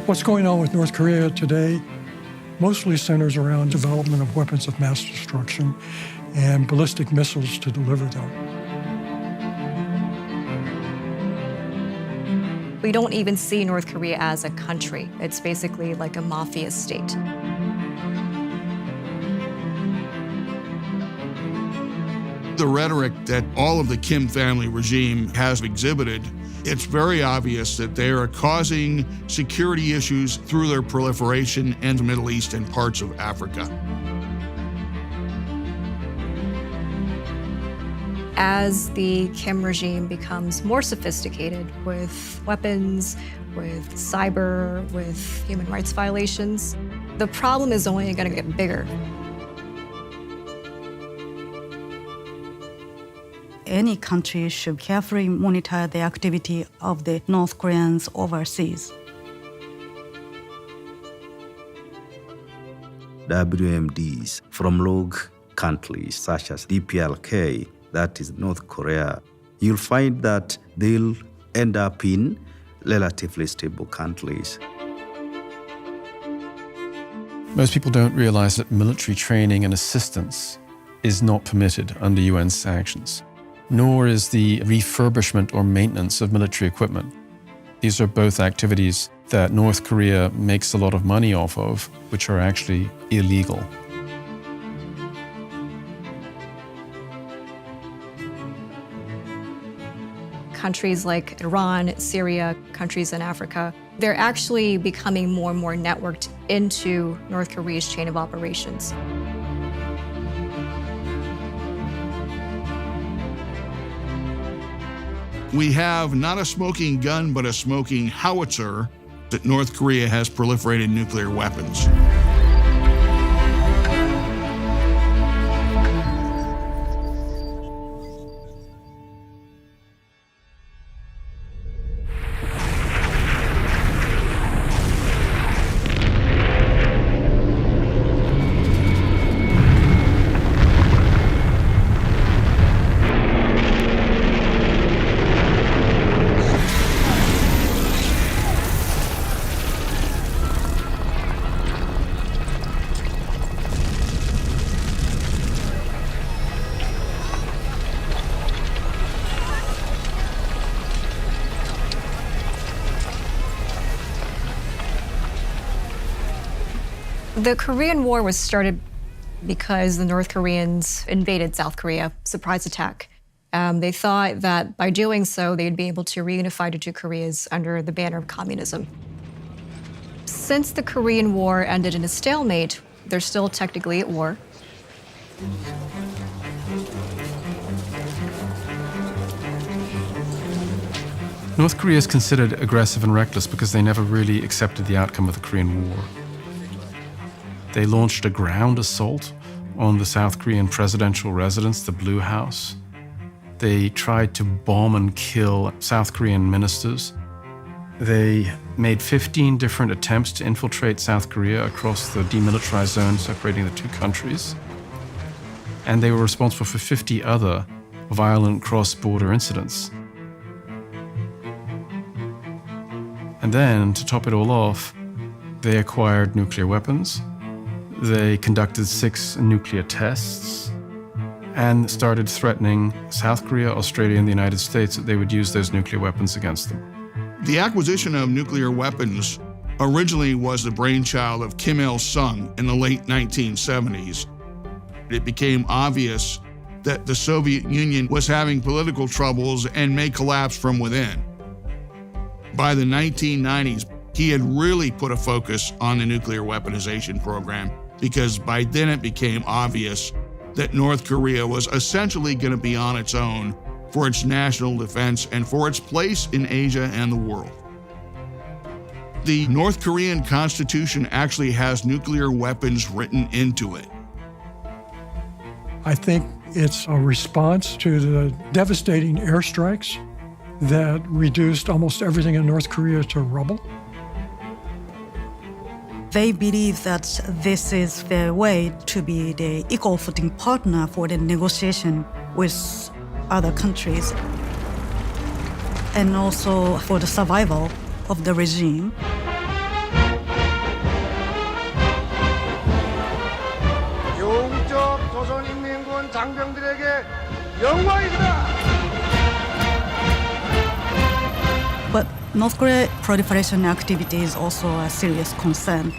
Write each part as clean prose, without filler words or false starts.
What's going on with North Korea today mostly centers around development of weapons of mass destruction and ballistic missiles to deliver them. We don't even see North Korea as a country. It's basically like a mafia state. The rhetoric that all of the Kim family regime has exhibited, it's very obvious that they are causing security issues through their proliferation in the Middle East and parts of Africa. As the Kim regime becomes more sophisticated with weapons, with cyber, with human rights violations, the problem is only going to get bigger. Any country should carefully monitor the activity of the North Koreans overseas. WMDs from rogue countries such as DPLK, that is North Korea, you'll find that they'll end up in relatively stable countries. Most people don't realize that military training and assistance is not permitted under UN sanctions, nor is the refurbishment or maintenance of military equipment. These are both activities that North Korea makes a lot of money off of, which are actually illegal. Countries like Iran, Syria, countries in Africa, they're actually becoming more and more networked into North Korea's chain of operations. We have not a smoking gun, but a smoking howitzer that North Korea has proliferated nuclear weapons. The Korean War was started because the North Koreans invaded South Korea, surprise attack. They thought that by doing so, they'd be able to reunify the two Koreas under the banner of communism. Since the Korean War ended in a stalemate, they're still technically at war. North Korea is considered aggressive and reckless because they never really accepted the outcome of the Korean War. They launched a ground assault on the South Korean presidential residence, the Blue House. They tried to bomb and kill South Korean ministers. They made 15 different attempts to infiltrate South Korea across the demilitarized zone separating the two countries. And they were responsible for 50 other violent cross-border incidents. And then, to top it all off, they acquired nuclear weapons. They conducted 6 nuclear tests and started threatening South Korea, Australia, and the United States that they would use those nuclear weapons against them. The acquisition of nuclear weapons originally was the brainchild of Kim Il-sung in the late 1970s. It became obvious that the Soviet Union was having political troubles and may collapse from within. By the 1990s, he had really put a focus on the nuclear weaponization program because by then it became obvious that North Korea was essentially going to be on its own for its national defense and for its place in Asia and the world. The North Korean Constitution actually has nuclear weapons written into it. I think it's a response to the devastating airstrikes that reduced almost everything in North Korea to rubble. They believe that this is the way to be the equal footing partner for the negotiation with other countries and also for the survival of the regime. But North Korea proliferation activity is also a serious concern.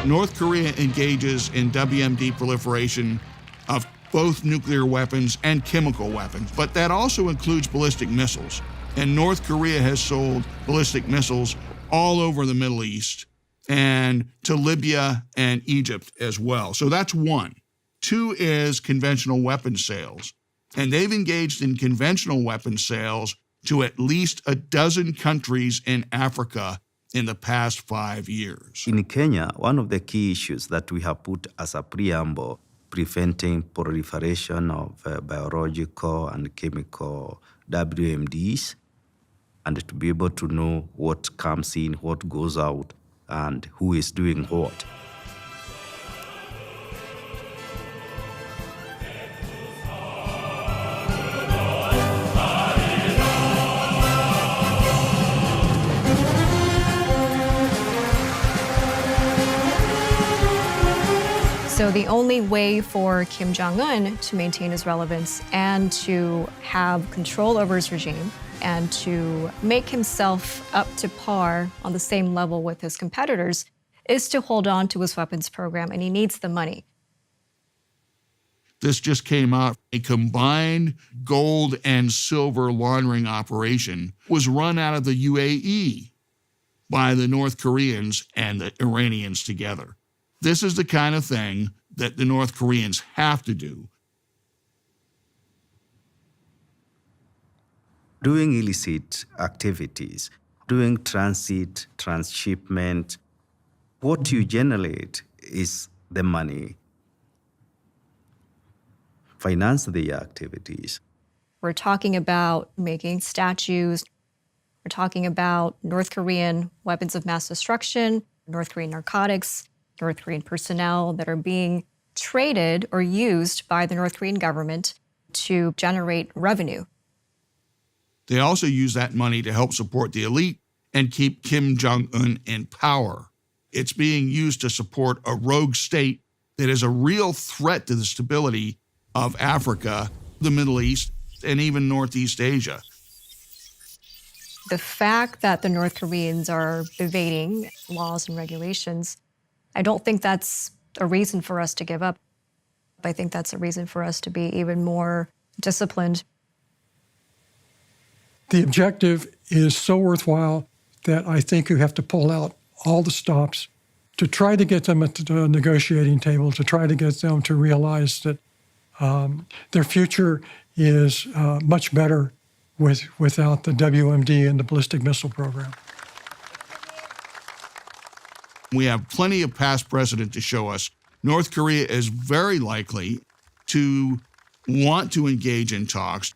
North Korea engages in WMD proliferation of both nuclear weapons and chemical weapons, but that also includes ballistic missiles. And North Korea has sold ballistic missiles all over the Middle East and to Libya and Egypt as well. So that's one. Two is conventional weapons sales. And they've engaged in conventional weapons sales to at least a dozen countries in Africa in the past 5 years. In Kenya, one of the key issues that we have put as a preamble, preventing proliferation of biological and chemical WMDs, and to be able to know what comes in, what goes out, and who is doing what. So the only way for Kim Jong-un to maintain his relevance and to have control over his regime and to make himself up to par on the same level with his competitors is to hold on to his weapons program, and he needs the money. This just came out. A combined gold and silver laundering operation was run out of the UAE by the North Koreans and the Iranians together. This is the kind of thing that the North Koreans have to do. Doing illicit activities, doing transit, transshipment, what you generate is the money. Finance the activities. We're talking about making statues. We're talking about North Korean weapons of mass destruction, North Korean narcotics, North Korean personnel that are being traded or used by the North Korean government to generate revenue. They also use that money to help support the elite and keep Kim Jong-un in power. It's being used to support a rogue state that is a real threat to the stability of Africa, the Middle East, and even Northeast Asia. The fact that the North Koreans are evading laws and regulations, I don't think that's a reason for us to give up. I think that's a reason for us to be even more disciplined. The objective is so worthwhile that I think you have to pull out all the stops to try to get them at the negotiating table, to try to get them to realize that their future is much better without the WMD and the ballistic missile program. We have plenty of past precedent to show us North Korea is very likely to want to engage in talks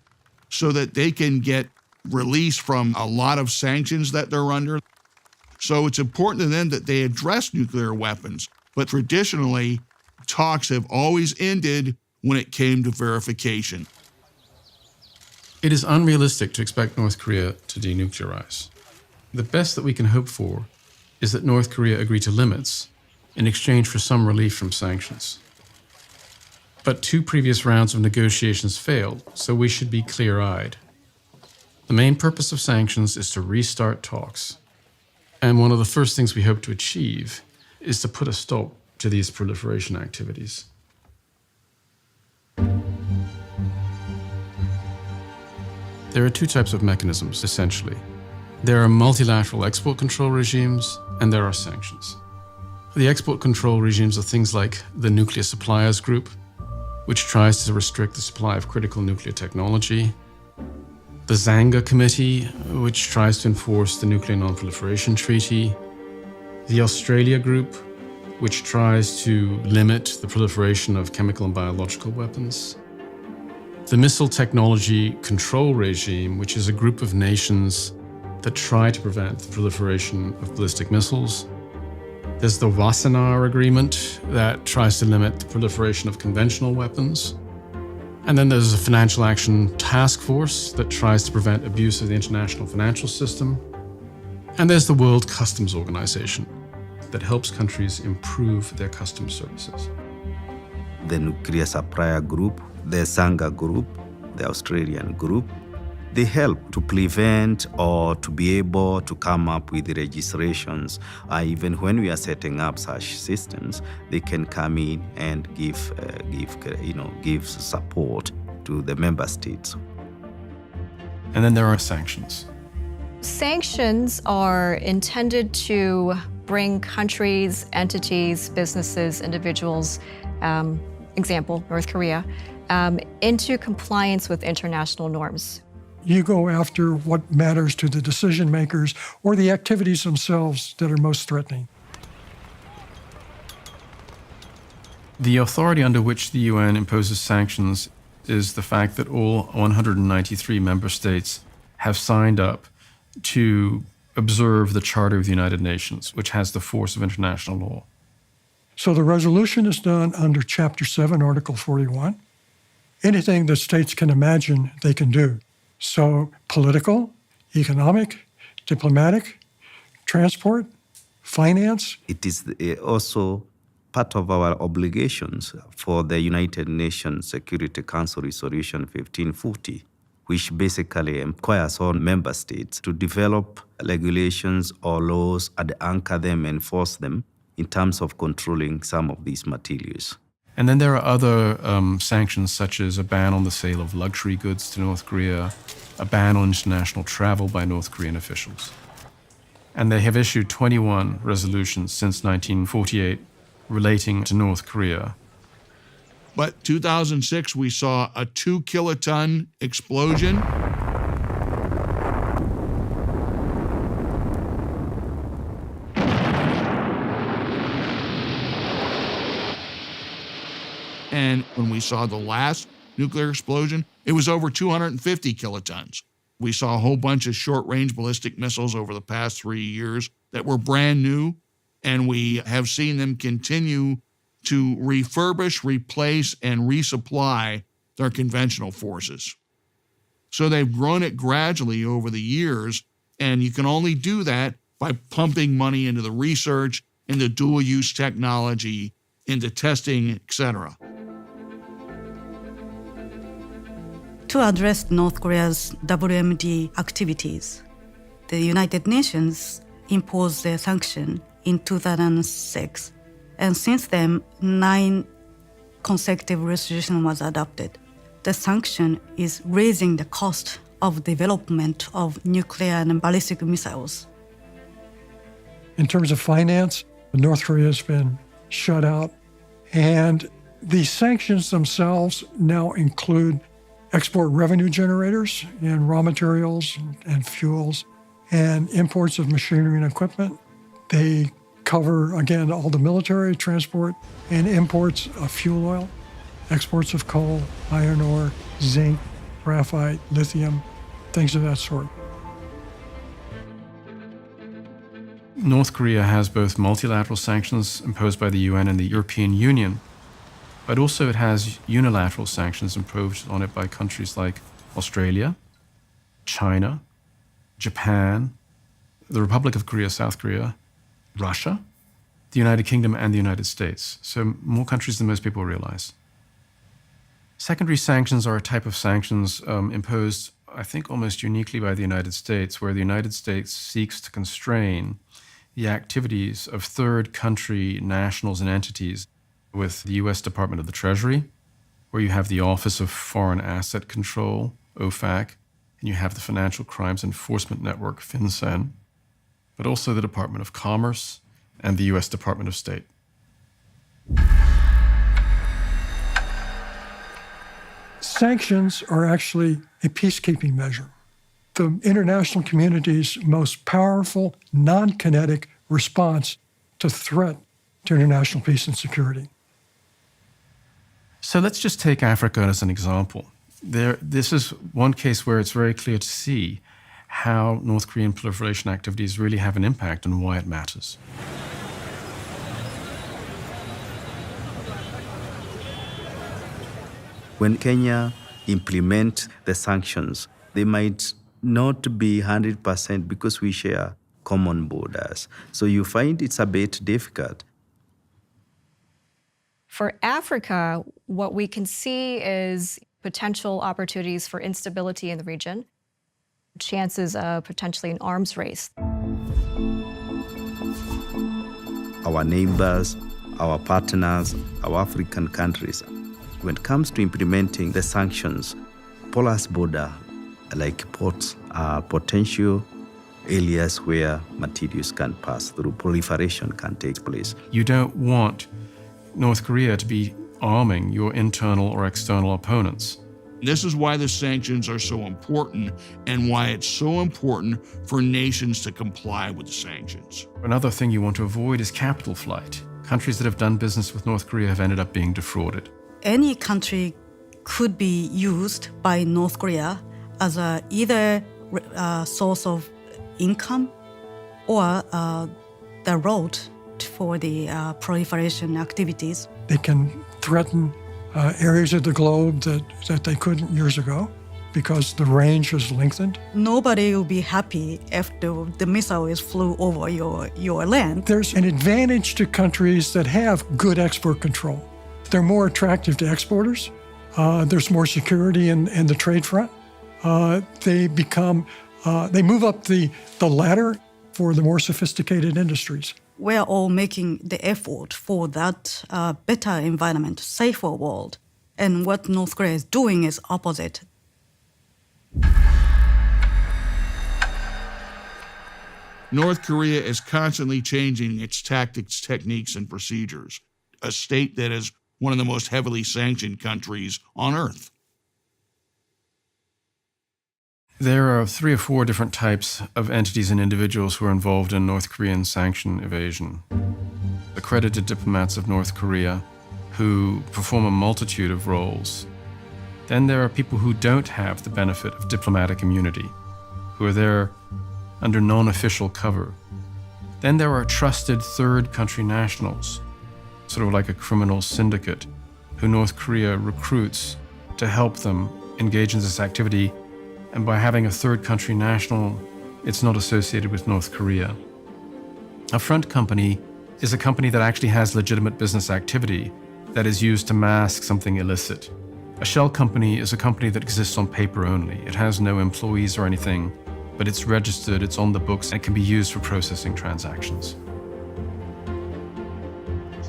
so that they can get release from a lot of sanctions that they're under. So it's important to them that they address nuclear weapons. But traditionally, talks have always ended when it came to verification. It is unrealistic to expect North Korea to denuclearize. The best that we can hope for is that North Korea agree to limits in exchange for some relief from sanctions. But 2 previous rounds of negotiations failed, so we should be clear-eyed. The main purpose of sanctions is to restart talks. And one of the first things we hope to achieve is to put a stop to these proliferation activities. There are 2 types of mechanisms, essentially. There are multilateral export control regimes, and there are sanctions. The export control regimes are things like the Nuclear Suppliers Group, which tries to restrict the supply of critical nuclear technology, the Zanga Committee, which tries to enforce the Nuclear Non-Proliferation Treaty, the Australia Group, which tries to limit the proliferation of chemical and biological weapons, the Missile Technology Control Regime, which is a group of nations that try to prevent the proliferation of ballistic missiles. There's the Wassenaar Agreement that tries to limit the proliferation of conventional weapons. And then there's a Financial Action Task Force that tries to prevent abuse of the international financial system. And there's the World Customs Organization that helps countries improve their customs services. The nuclear supplier group, the Sangha group, the Australian group, they help to prevent or to be able to come up with the registrations. Even when we are setting up such systems, they can come in and give support to the member states. And then there are sanctions. Sanctions are intended to bring countries, entities, businesses, individuals, example, North Korea, into compliance with international norms. You go after what matters to the decision makers or the activities themselves that are most threatening. The authority under which the UN imposes sanctions is the fact that all 193 member states have signed up to observe the Charter of the United Nations, which has the force of international law. So the resolution is done under Chapter 7, Article 41. Anything that states can imagine, they can do. So political, economic, diplomatic, transport, finance. It is also part of our obligations for the United Nations Security Council Resolution 1540, which basically requires all member states to develop regulations or laws and anchor them, enforce them in terms of controlling some of these materials. And then there are other sanctions, such as a ban on the sale of luxury goods to North Korea, a ban on international travel by North Korean officials. And they have issued 21 resolutions since 1948 relating to North Korea. But 2006, we saw a 2-kiloton explosion. And when we saw the last nuclear explosion, it was over 250 kilotons. We saw a whole bunch of short-range ballistic missiles over the past 3 years that were brand new, and we have seen them continue to refurbish, replace, and resupply their conventional forces. So they've grown it gradually over the years, and you can only do that by pumping money into the research, into dual-use technology, into testing, etc. To address North Korea's WMD activities, the United Nations imposed a sanction in 2006, and since then, 9 consecutive resolutions was adopted. The sanction is raising the cost of development of nuclear and ballistic missiles. In terms of finance, North Korea has been shut out, and the sanctions themselves now include export revenue generators in raw materials and fuels, and imports of machinery and equipment. They cover, again, all the military, transport, and imports of fuel oil, exports of coal, iron ore, zinc, graphite, lithium, things of that sort. North Korea has both multilateral sanctions imposed by the UN and the European Union, but also it has unilateral sanctions imposed on it by countries like Australia, China, Japan, the Republic of Korea, South Korea, Russia, the United Kingdom, and the United States. So more countries than most people realize. Secondary sanctions are a type of sanctions imposed, I think, almost uniquely by the United States, where the United States seeks to constrain the activities of third country nationals and entities with the U.S. Department of the Treasury, where you have the Office of Foreign Asset Control, OFAC, and you have the Financial Crimes Enforcement Network, FinCEN, but also the Department of Commerce and the U.S. Department of State. Sanctions are actually a peacekeeping measure. The international community's most powerful, non-kinetic response to threat to international peace and security. So let's just take Africa as an example. This is one case where it's very clear to see how North Korean proliferation activities really have an impact and why it matters. When Kenya implement the sanctions, they might not be 100% because we share common borders. So you find it's a bit difficult. For Africa, what we can see is potential opportunities for instability in the region, chances of potentially an arms race. Our neighbors, our partners, our African countries, when it comes to implementing the sanctions, porous border like ports are potential areas where materials can pass through, proliferation can take place. You don't want North Korea to be arming your internal or external opponents. This is why the sanctions are so important and why it's so important for nations to comply with the sanctions. Another thing you want to avoid is capital flight. Countries that have done business with North Korea have ended up being defrauded. Any country could be used by North Korea as either a source of income or the road for the proliferation activities. They can threaten areas of the globe that they couldn't years ago because the range has lengthened. Nobody will be happy if the missile is flew over your land. There's an advantage to countries that have good export control. They're more attractive to exporters. There's more security in the trade front. They move up the ladder for the more sophisticated industries. We're all making the effort for that better environment, safer world. And what North Korea is doing is opposite. North Korea is constantly changing its tactics, techniques, and procedures, a state that is one of the most heavily sanctioned countries on earth. There are 3 or 4 different types of entities and individuals who are involved in North Korean sanction evasion. Accredited diplomats of North Korea who perform a multitude of roles. Then there are people who don't have the benefit of diplomatic immunity, who are there under non-official cover. Then there are trusted third country nationals, sort of like a criminal syndicate, who North Korea recruits to help them engage in this activity. And by having a third country national, it's not associated with North Korea. A front company is a company that actually has legitimate business activity that is used to mask something illicit. A shell company is a company that exists on paper only. It has no employees or anything, but it's registered, it's on the books, and can be used for processing transactions.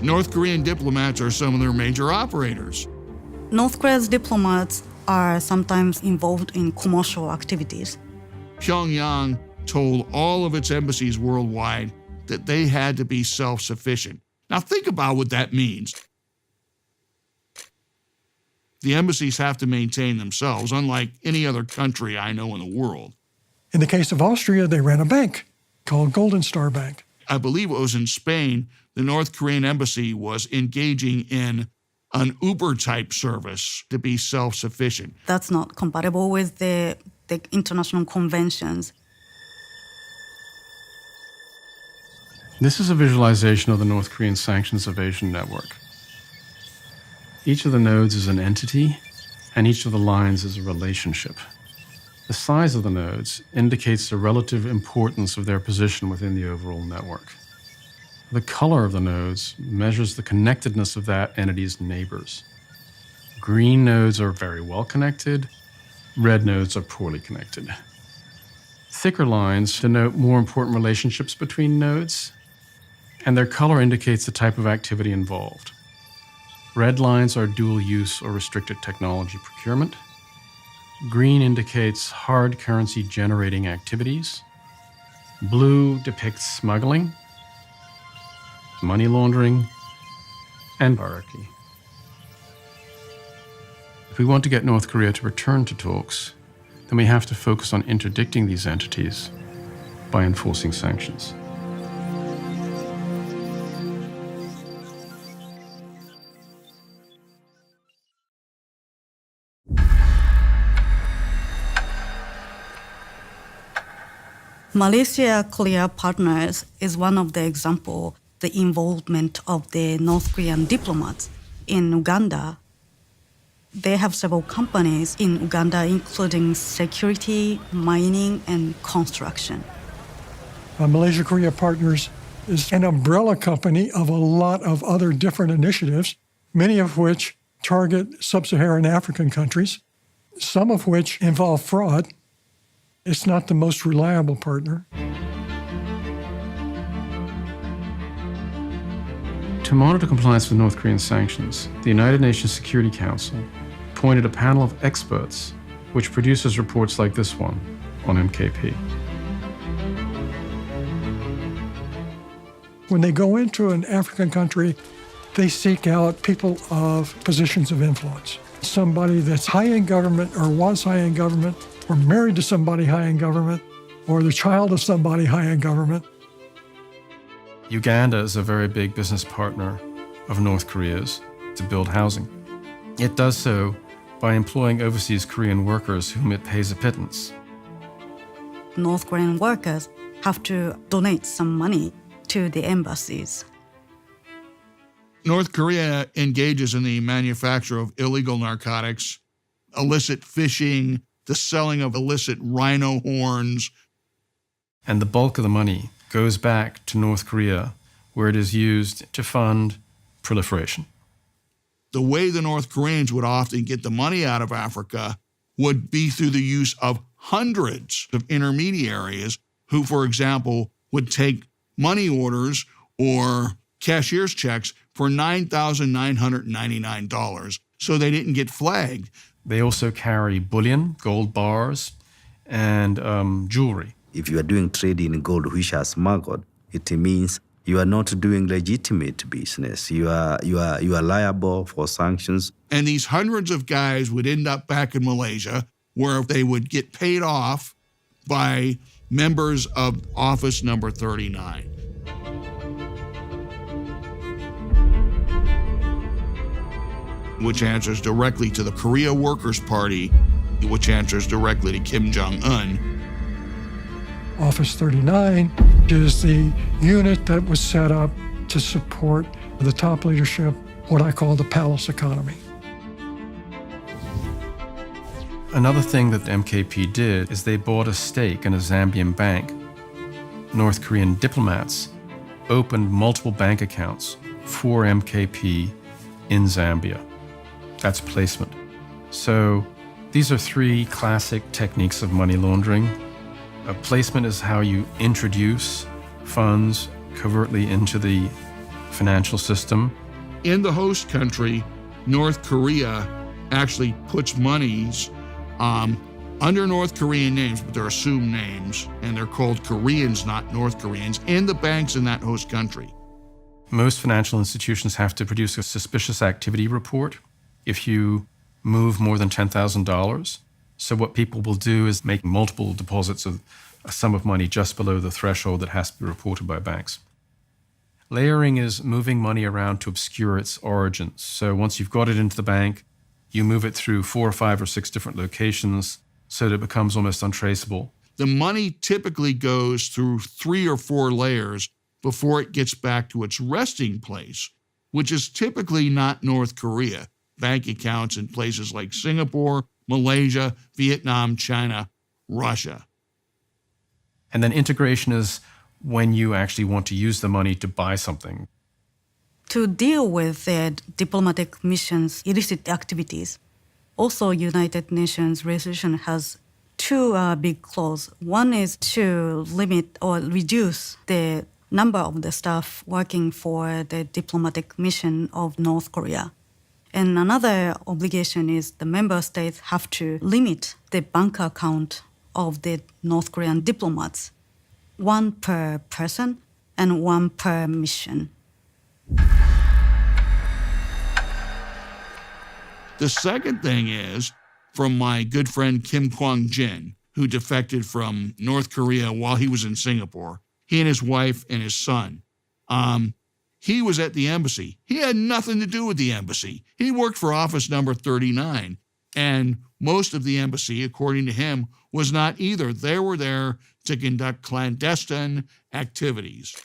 North Korean diplomats are some of their major operators. North Korea's diplomats are sometimes involved in commercial activities. Pyongyang told all of its embassies worldwide that they had to be self-sufficient. Now think about what that means. The embassies have to maintain themselves, unlike any other country I know in the world. In the case of Austria, they ran a bank called Golden Star Bank. I believe it was in Spain, the North Korean embassy was engaging in an Uber-type service to be self-sufficient. That's not compatible with the international conventions. This is a visualization of the North Korean sanctions evasion network. Each of the nodes is an entity, and each of the lines is a relationship. The size of the nodes indicates the relative importance of their position within the overall network. The color of the nodes measures the connectedness of that entity's neighbors. Green nodes are very well connected, red nodes are poorly connected. Thicker lines denote more important relationships between nodes, and their color indicates the type of activity involved. Red lines are dual use or restricted technology procurement. Green indicates hard currency generating activities. Blue depicts smuggling, money laundering, and hierarchy. If we want to get North Korea to return to talks, then we have to focus on interdicting these entities by enforcing sanctions. Malaysia-Korea partners is one of the examples. The involvement of the North Korean diplomats in Uganda. They have several companies in Uganda, including security, mining, and construction. Malaysia Korea Partners is an umbrella company of a lot of other different initiatives, many of which target sub-Saharan African countries, some of which involve fraud. It's not the most reliable partner. To monitor compliance with North Korean sanctions, the United Nations Security Council appointed a panel of experts which produces reports like this one on MKP. When they go into an African country, they seek out people of positions of influence. Somebody that's high in government or was high in government or married to somebody high in government or the child of somebody high in government. Uganda is a very big business partner of North Korea's to build housing. It does so by employing overseas Korean workers whom it pays a pittance. North Korean workers have to donate some money to the embassies. North Korea engages in the manufacture of illegal narcotics, illicit fishing, the selling of illicit rhino horns. And the bulk of the money goes back to North Korea, where it is used to fund proliferation. The way the North Koreans would often get the money out of Africa would be through the use of hundreds of intermediaries who, for example, would take money orders or cashier's checks for $9,999 so they didn't get flagged. They also carry bullion, gold bars, and jewelry. If you are doing trade in gold which are smuggled, it means you are not doing legitimate business. You are liable for sanctions. And these hundreds of guys would end up back in Malaysia where they would get paid off by members of Office Number 39. Which answers directly to the Korea Workers' Party, which answers directly to Kim Jong-un. Office 39 is the unit that was set up to support the top leadership, what I call the palace economy. Another thing that the MKP did is they bought a stake in a Zambian bank. North Korean diplomats opened multiple bank accounts for MKP in Zambia. That's placement. So these are three classic techniques of money laundering. A placement is how you introduce funds covertly into the financial system. In the host country, North Korea actually puts monies under North Korean names, but they're assumed names, and they're called Koreans, not North Koreans, in the banks in that host country. Most financial institutions have to produce a suspicious activity report if you move more than $10,000. So what people will do is make multiple deposits of a sum of money just below the threshold that has to be reported by banks. Layering is moving money around to obscure its origins. So once you've got it into the bank, you move it through 4 or 5 or 6 different locations so that it becomes almost untraceable. The money typically goes through 3 or 4 layers before it gets back to its resting place, which is typically not North Korea. Bank accounts in places like Singapore, Malaysia, Vietnam, China, Russia. And then integration is when you actually want to use the money to buy something. To deal with the diplomatic missions' illicit activities, also United Nations resolution has 2 big clauses. One is to limit or reduce the number of the staff working for the diplomatic mission of North Korea. And another obligation is the member states have to limit the bank account of the North Korean diplomats, 1 per person and 1 per mission. The second thing is from my good friend Kim Kwang-jin, who defected from North Korea while he was in Singapore. He and his wife and his son. He was at the embassy. He had nothing to do with the embassy. He worked for Office Number 39, and most of the embassy, according to him, was not either. They were there to conduct clandestine activities.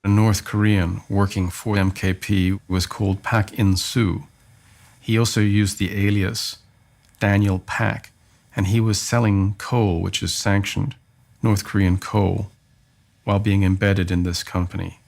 A North Korean working for MKP was called Pak In-soo. He also used the alias Daniel Pak, and he was selling coal, which is sanctioned, North Korean coal. while being embedded in this company.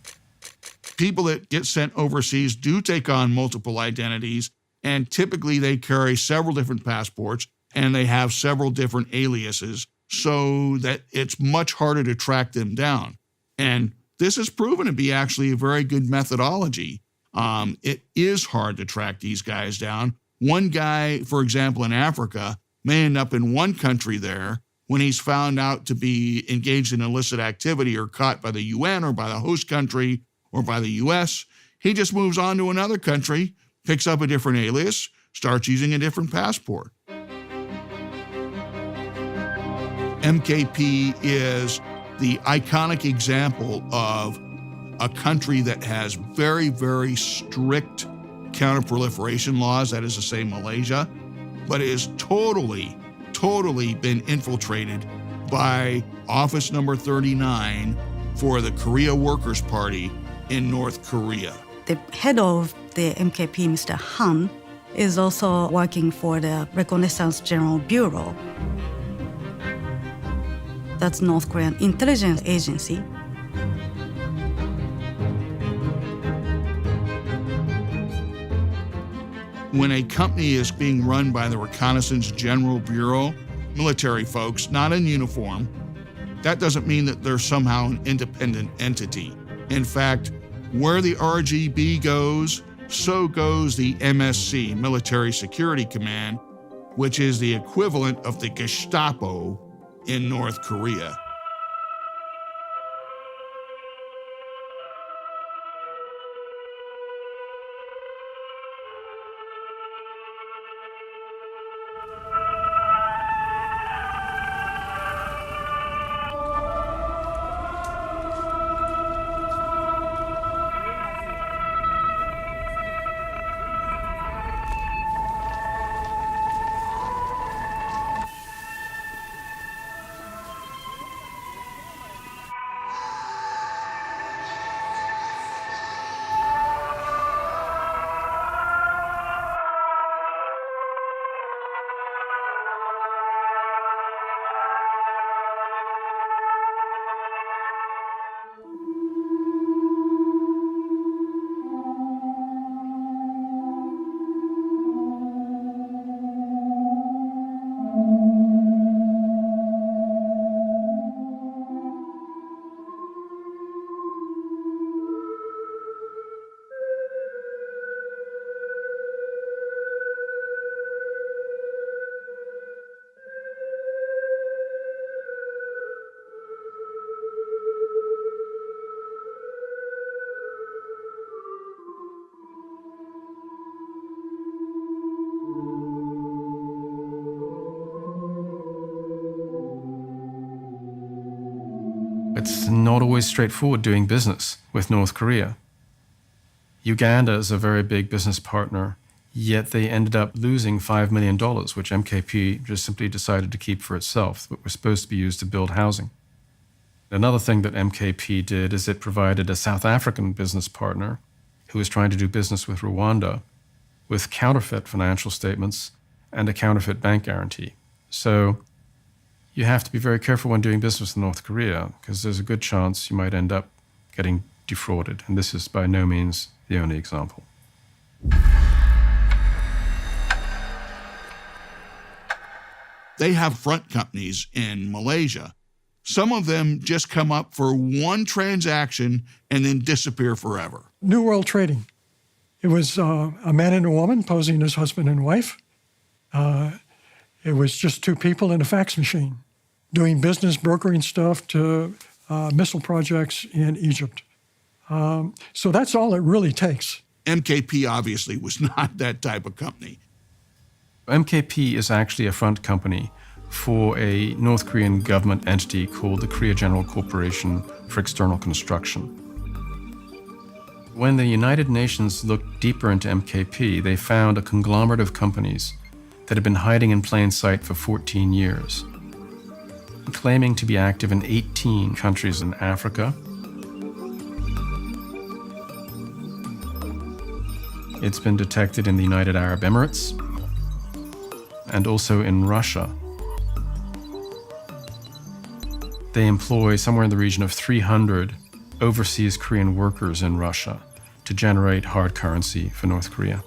People that get sent overseas do take on multiple identities, and typically they carry several different passports and they have several different aliases so that it's much harder to track them down. And this has proven to be actually a very good methodology. It is hard to track these guys down. One guy, for example, in Africa, may end up in one country there. When he's found out to be engaged in illicit activity or caught by the UN or by the host country or by the US, he just moves on to another country, picks up a different alias, starts using a different passport. MKP is the iconic example of a country that has very, very strict counterproliferation laws, that is to say Malaysia, but is totally been infiltrated by Office Number 39 for the Korea Workers' Party in North Korea. The head of the MKP, Mr. Han, is also working for the Reconnaissance General Bureau. That's North Korean intelligence agency. When a company is being run by the Reconnaissance General Bureau, military folks, not in uniform, that doesn't mean that they're somehow an independent entity. In fact, where the RGB goes, so goes the MSC, Military Security Command, which is the equivalent of the Gestapo in North Korea. It's not always straightforward doing business with North Korea. Uganda is a very big business partner, yet they ended up losing $5 million, which MKP just simply decided to keep for itself, but was supposed to be used to build housing. Another thing that MKP did is it provided a South African business partner who was trying to do business with Rwanda with counterfeit financial statements and a counterfeit bank guarantee. So you have to be very careful when doing business in North Korea because there's a good chance you might end up getting defrauded. And this is by no means the only example. They have front companies in Malaysia. Some of them just come up for one transaction and then disappear forever. New World Trading. It was a man and a woman posing as husband and wife. It was just two people in a fax machine doing business, brokering stuff to missile projects in Egypt. So that's all it really takes. MKP obviously was not that type of company. MKP is actually a front company for a North Korean government entity called the Korea General Corporation for External Construction. When the United Nations looked deeper into MKP, they found a conglomerate of companies that had been hiding in plain sight for 14 years, claiming to be active in 18 countries in Africa. It's been detected in the United Arab Emirates and also in Russia. They employ somewhere in the region of 300 overseas Korean workers in Russia to generate hard currency for North Korea.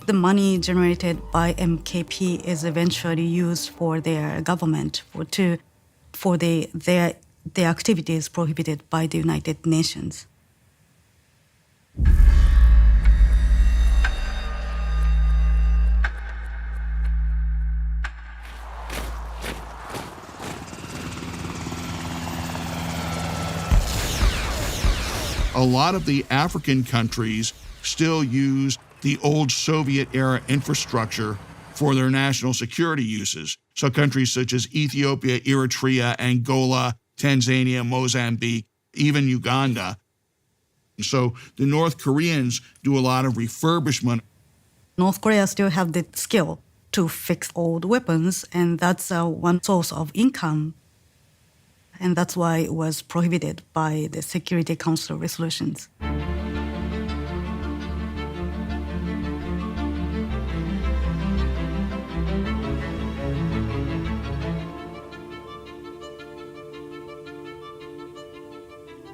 The money generated by MKP is eventually used for their government for their activities prohibited by the United Nations. A lot of the African countries still use the old Soviet-era infrastructure for their national security uses. So countries such as Ethiopia, Eritrea, Angola, Tanzania, Mozambique, even Uganda. So the North Koreans do a lot of refurbishment. North Korea still have the skill to fix old weapons, and that's one source of income. And that's why it was prohibited by the Security Council resolutions.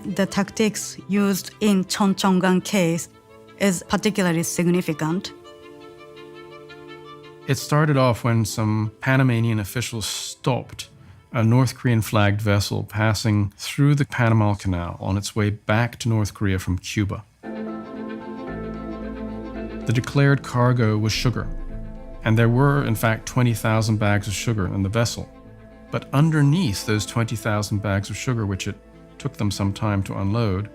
The tactics used in Cheoncheongan case is particularly significant. It started off when some Panamanian officials stopped a North Korean flagged vessel passing through the Panama Canal on its way back to North Korea from Cuba. The declared cargo was sugar, and there were, in fact, 20,000 bags of sugar in the vessel. But underneath those 20,000 bags of sugar, which it took them some time to unload,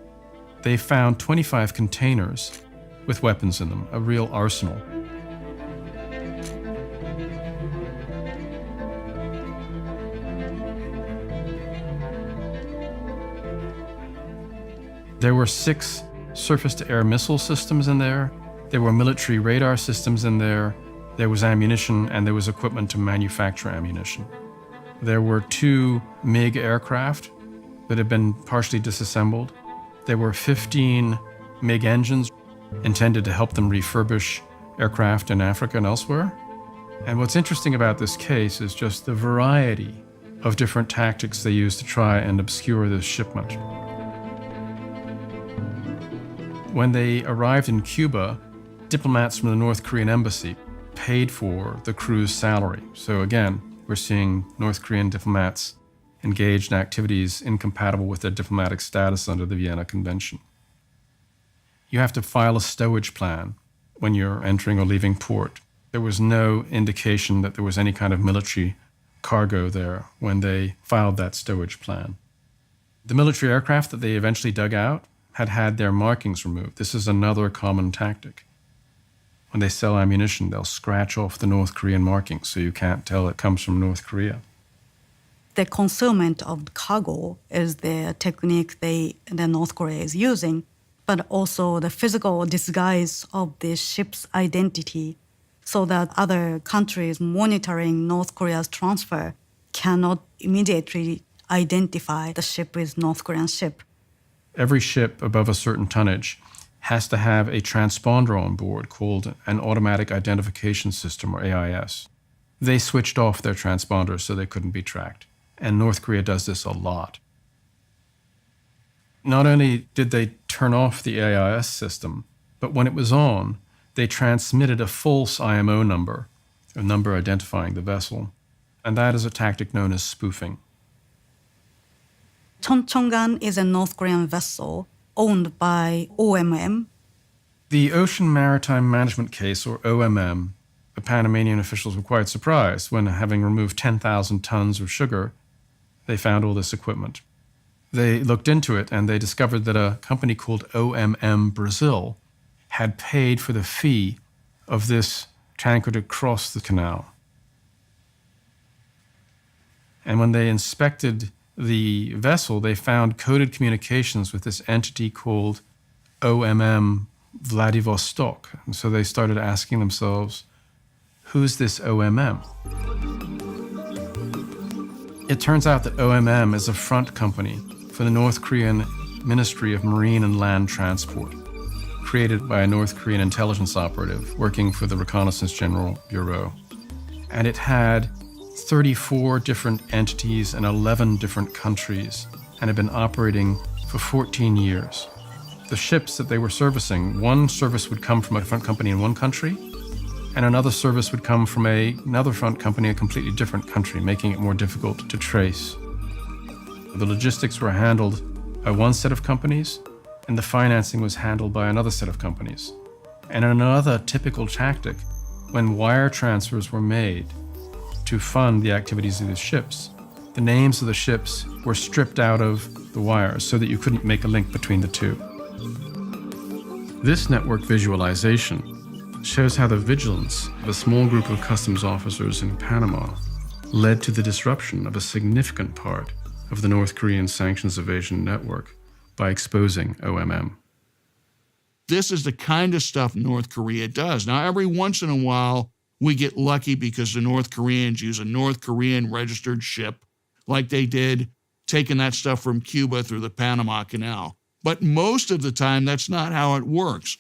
they found 25 containers with weapons in them, a real arsenal. There were 6 surface-to-air missile systems in there. There were military radar systems in there. There was ammunition, and there was equipment to manufacture ammunition. There were 2 MiG aircraft that had been partially disassembled. There were 15 MiG engines intended to help them refurbish aircraft in Africa and elsewhere. And what's interesting about this case is just the variety of different tactics they used to try and obscure this shipment. When they arrived in Cuba, diplomats from the North Korean embassy paid for the crew's salary. So again, we're seeing North Korean diplomats engaged in activities incompatible with their diplomatic status under the Vienna Convention. You have to file a stowage plan when you're entering or leaving port. There was no indication that there was any kind of military cargo there when they filed that stowage plan. The military aircraft that they eventually dug out had their markings removed. This is another common tactic. When they sell ammunition, they'll scratch off the North Korean markings so you can't tell it comes from North Korea. The concealment of cargo is the technique the North Korea is using, but also the physical disguise of the ship's identity so that other countries monitoring North Korea's transfer cannot immediately identify the ship as North Korean ship. Every ship above a certain tonnage has to have a transponder on board called an automatic identification system, or AIS. They switched off their transponders so they couldn't be tracked. And North Korea does this a lot. Not only did they turn off the AIS system, but when it was on, they transmitted a false IMO number, a number identifying the vessel. And that is a tactic known as spoofing. Cheoncheongan is a North Korean vessel owned by OMM. The Ocean Maritime Management Case, or OMM, the Panamanian officials were quite surprised when, having removed 10,000 tons of sugar, they found all this equipment. They looked into it and they discovered that a company called OMM Brazil had paid for the fee of this tanker to cross the canal. And when they inspected the vessel, they found coded communications with this entity called OMM Vladivostok. And so they started asking themselves, who's this OMM? It turns out that OMM is a front company for the North Korean Ministry of Marine and Land Transport, created by a North Korean intelligence operative working for the Reconnaissance General Bureau. And it had 34 different entities in 11 different countries and had been operating for 14 years. The ships that they were servicing, one service would come from a front company in one country, and another service would come from another front company in a completely different country, making it more difficult to trace. The logistics were handled by one set of companies, and the financing was handled by another set of companies. And another typical tactic, when wire transfers were made to fund the activities of the ships, the names of the ships were stripped out of the wires so that you couldn't make a link between the two. This network visualization shows how the vigilance of a small group of customs officers in Panama led to the disruption of a significant part of the North Korean sanctions evasion network by exposing OMM. This is the kind of stuff North Korea does. Now, every once in a while, we get lucky because the North Koreans use a North Korean registered ship like they did taking that stuff from Cuba through the Panama Canal. But most of the time, that's not how it works.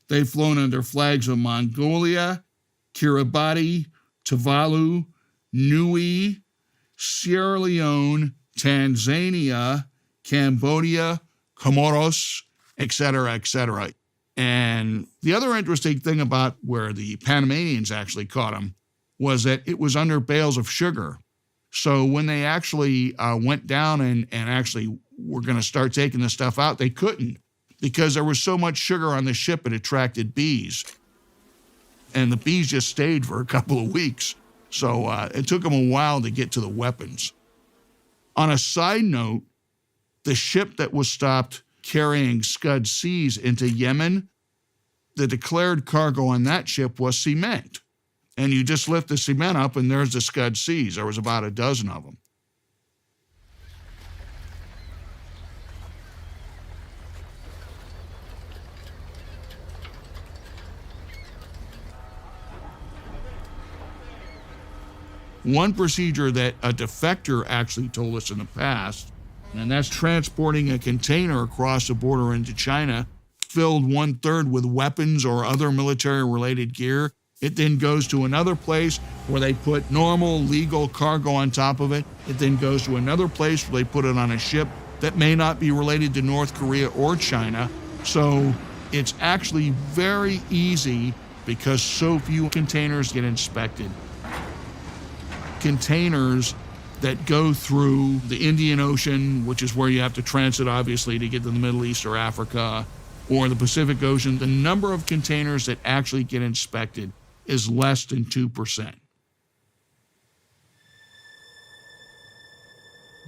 They've flown under flags of Mongolia, Kiribati, Tuvalu, Niue, Sierra Leone, Tanzania, Cambodia, Comoros, etc., etc. And the other interesting thing about where the Panamanians actually caught them was that it was under bales of sugar. So when they actually went down and actually were going to start taking the stuff out, they couldn't because there was so much sugar on the ship it attracted bees. And the bees just stayed for a couple of weeks. So it took them a while to get to the weapons. On a side note, the ship that was stopped carrying Scud Cs into Yemen, the declared cargo on that ship was cement. And you just lift the cement up and there's the Scud Cs. There was about a dozen of them. One procedure that a defector actually told us in the past, and that's transporting a container across the border into China, filled 1/3 with weapons or other military-related gear. It then goes to another place where they put normal, legal cargo on top of it. It then goes to another place where they put it on a ship that may not be related to North Korea or China. So it's actually very easy because so few containers get inspected. Containers that go through the Indian Ocean, which is where you have to transit, obviously, to get to the Middle East or Africa, or the Pacific Ocean, the number of containers that actually get inspected is less than 2%.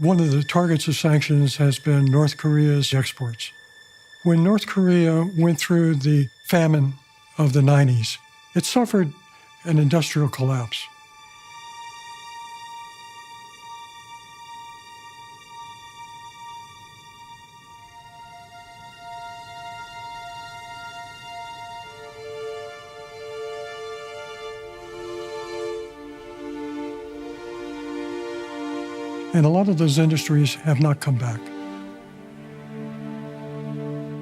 One of the targets of sanctions has been North Korea's exports. When North Korea went through the famine of the 90s, it suffered an industrial collapse. And a lot of those industries have not come back.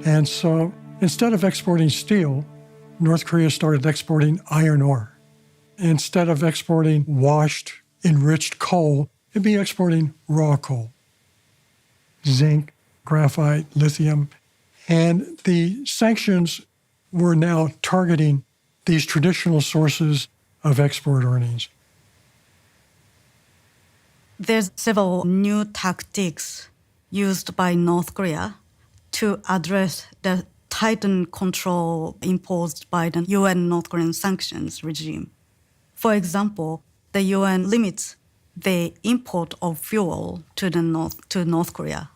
And so instead of exporting steel, North Korea started exporting iron ore. Instead of exporting washed, enriched coal, it'd be exporting raw coal, zinc, graphite, lithium. And the sanctions were now targeting these traditional sources of export earnings. There's several new tactics used by North Korea to address the tightened control imposed by the UN North Korean sanctions regime. For example, the UN limits the import of fuel to North Korea.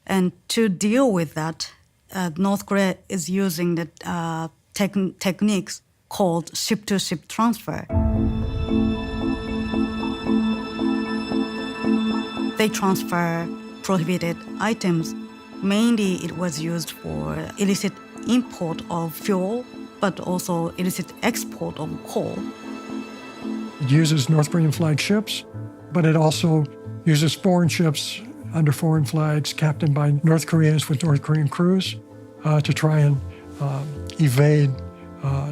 And to deal with that, North Korea is using the techniques called ship-to-ship transfer. They transfer prohibited items. Mainly it was used for illicit import of fuel, but also illicit export of coal. It uses North Korean flag ships, but it also uses foreign ships under foreign flags, captained by North Koreans with North Korean crews, to try and evade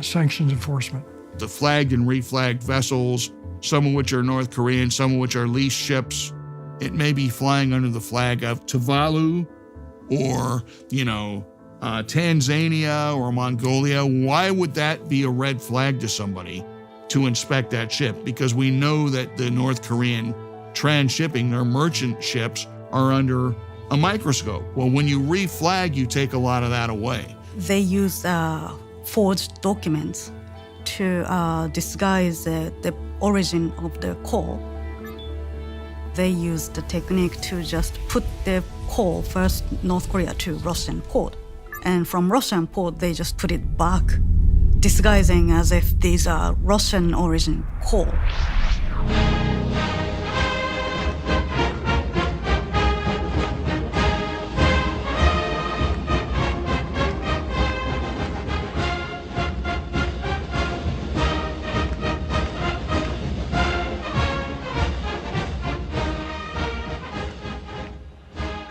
sanctions enforcement. The flagged and reflagged vessels some of which are North Korean, some of which are leased ships. It may be flying under the flag of Tuvalu or, Tanzania or Mongolia. Why would that be a red flag to somebody to inspect that ship? Because we know that the North Korean transshipping, their merchant ships, are under a microscope. Well, when you reflag, you take a lot of that away. They use forged documents to disguise the origin of the coal. They use the technique to just put the coal first North Korea to Russian port. And from Russian port, they just put it back, disguising as if these are Russian origin coal.